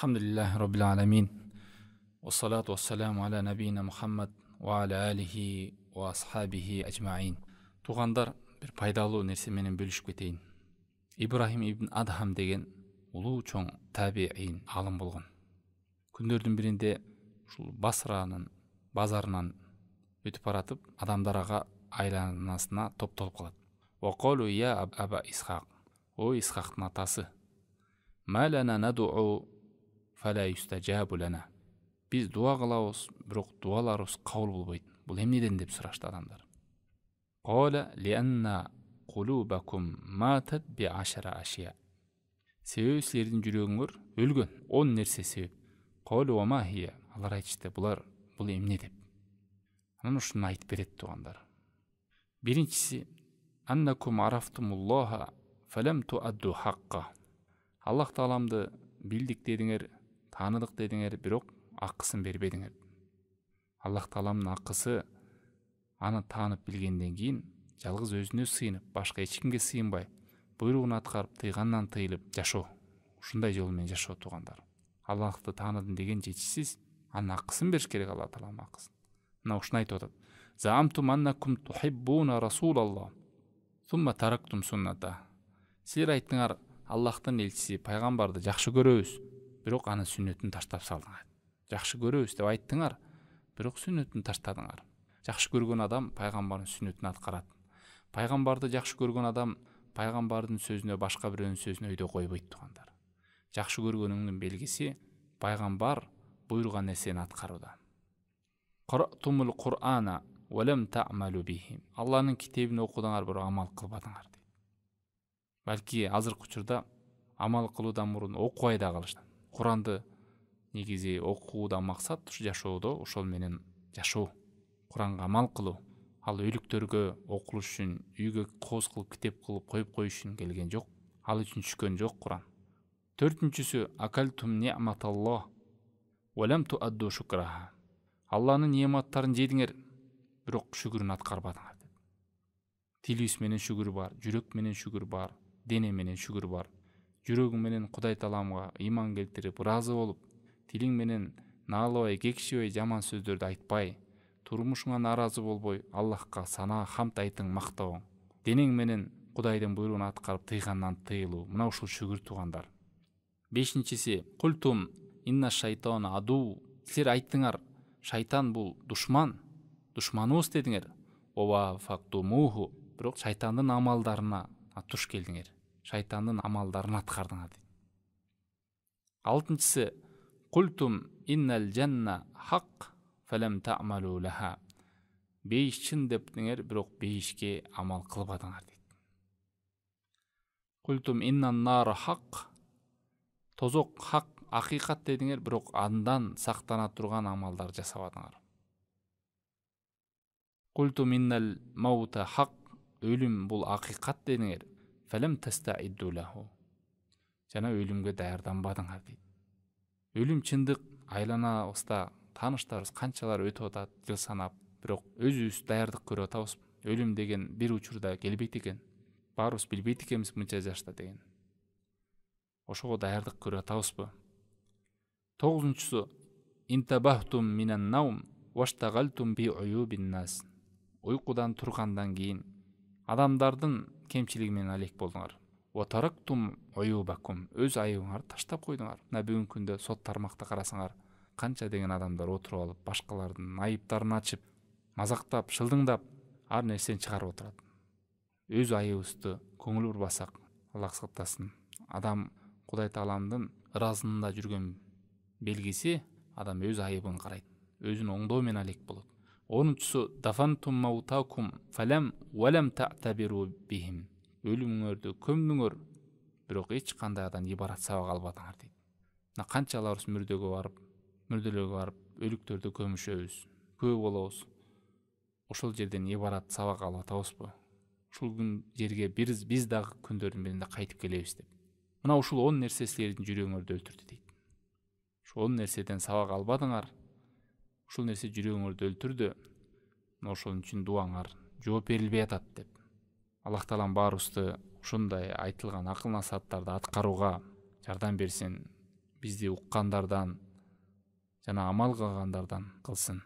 Alhamdulillah Rabbil Alamin. Wassalatu wassalamu ala nabiyina Muhammad wa ala alihi wa ashabihi ajma'in. Туғандар, bir пайдалуу нерсе менен бөлүшүп кетейин. Ибрахим ибн Адхам деген улуу чоң табиин алым болгон. Күндөрдүн биринде ушул Басранын базарынан өтүп баратып, адамдар ага айланасына топтолуп калат. Wa qalu ya Aba Ishaq. О Исхактын атасы. Ма лана надуу фала юстажабу лана. Биз дуа кылабыз, бирок дуаларыбыз кабыл болбойт. Бул эмнеден деп сурашты адамдар. Qala lianna qulubakum matat bi 10 ashya. Себеби силердин жүрөгүңөр өлгөн 10 нерсе себеп. Qalu wa ma hiya. Алар айтышты, бул эмне деп. Анан ушуну айтып берет тугандар. Биринчиси аннакум арафтумуллаха фалам туадду хакка. Аллах Тааламды билдик дедиңер, тааныдык дедиңер, бирок акысын бербедиңер. Аллах Тааламдын акысы аны таанып билгенден кийин жалгыз өзүнө сыйынып, башка эч кимге сыйынбай, буйругун аткарып, тыйгандан тыйылып жашоо. Ушундай жол менен жашоо тугандар. Аллахты тааныдым деген жетишсиз, анын акысын бериш керек, Аллах Тааламдын акысын. Мына ушуну айтып атат. Заамтум аннакум тухиббуна расулаллах. Сумма тарактум сунната. Силер айттыңар, Аллахтын элчиси пайгамбарды жакшы көрөбүз, бирок анын сүннөтүн таштап салдыңар. Жакшы көрөбүз деп айттыңар, бирок сүннөтүн таштадыңар. Жакшы көргөн адам пайгамбардын сүннөтүн аткарат. Пайгамбарды жакшы көргөн адам пайгамбардын сөзүнө башка бирөөнүн сөзүн өйдө койбойт тугандар. Жакшы көргөнүңдүн белгиси пайгамбар буйруган нерсени аткарууда. Qara'tumul Qur'ana wa lam ta'malu bihi. Алланын китебин окудуңар, бирок амал кылбадыңар дейт. Балки азыркы учурда амал кылуудан мурун окубай да калышат. Куранды негизи окуудан максат ушу жашоодо ошол менен жашоо. Куранга амал кылуу. Ал өлүктөргө окулуш үчүн үйгө кооз кылып китеп кылып коюп коюш үчүн келген жок. Ал үчүн түшкөн жок Куран. Төртүнчүсү акалтум ни'маталлах ва лам туадду шукраха. Алланын нематтарын жедиңер, бирок шүгүрүн аткарбадыңар деп. Тилибиз менен шүгүр бар, жүрөк менен шүгүр бар, дене менен шүгүр бар. Жүрөгүң менен Кудай Тааламга ыйман келтирип, ыраазы болуп, тилиң менен наалабай, кекшибей, жаман сөздөрдү айтпай, турмушуңа нааразы болбой, Аллахка сана хамд айтың, мактабаң. Денең менен Кудайдын буйругун аткарып, тыйгандан тыйылуу. Мына ушул шүгүр тугандар. Бешинчиси, культум инна шайтана аду. Силер айттыңар, шайтан бул душман, душманыбыз дедиңер. Ова фактумуху. Бирок шайтандын амалдарына туш келдиңер. Шайтандын амалдарын аткардыңар дейт. Алтынчысы, культум иннал жанна хак фалам та'малу лаха. Бейиш чын дептиңер, бирок бейишке амал кылбадыңар дейт. Культум иннан нара хак. Тозок хак, акыйкат дедиңер, бирок андан сактана турган амалдар жасабадыңар. Культум иннал маута хак. Өлүм бул акыйкат дедиңер. Фалам тастаидду лаху. Жана өлүмгө даярданбадыңар дейт. Өлүм чындык, айланабызда тааныштарыбыз канчалар өтүп атат жыл санап, бирок өзүбүз даярдык көрүп атабыз. Өлүм деген бир учурда келбейт экен. Баарыбыз билбейт экенбиз мынча жашта деген. Ошого даярдык көрүп атабызбы? 9-нчусу интабахтум минан наум ваштагалтум би уюбин нас. Уйкудан тургандан кийин адамдардын кемчилиги менен алек болдуңар. Ва тарактум уюбакум. Өз айыбыңарды таштап койдуңар. Мына бүгүнкү күндө сот тармакта карасаңар, канча деген адамдар отуруп алып, башкалардын айыптарын ачып, мазактап, шылдыңдап, ар нерсени чыгарып отурат. Өз айыбыбызды көңүл бурбасак, Аллах сактасын. Адам Кудай Тааламдын ыраазында жүргөн белгиси, адам өз айыбын карайт. Өзүн оңдоо менен алек болот. 10-нчусу дафантум маутакум фалам валам та'табиру бихим. Өлүмүңөрдү көмдүңөр, бирок эч кандайдан ибарат сабак албадыңар дейт. Мына канчаларыбыз мүрдөлөргө барып, өлүктөрдү көмүшөбүз, көп болобуз. Ошол жерден ибарат сабак алып атабызбы? Ушул күн жерге биз дагы күндөрдүн биринде кайтып келебиз деп. Мына ушул 10 нерсе силердин жүрөгүңөрдү өлтүрдү дейт. Ушул 10 нерседен сабак албадыңар. Ушул нерсе жүрөгүңөрдү өлтүрдү. Ошол үчүн дуаңар жооп берилбей атат деп. Аллах Таалам баарыбызды ушундай айтылган акыл насааттарды аткарууга жардам берсин. бизди уккандардан жана амал кылгандардан кылсын.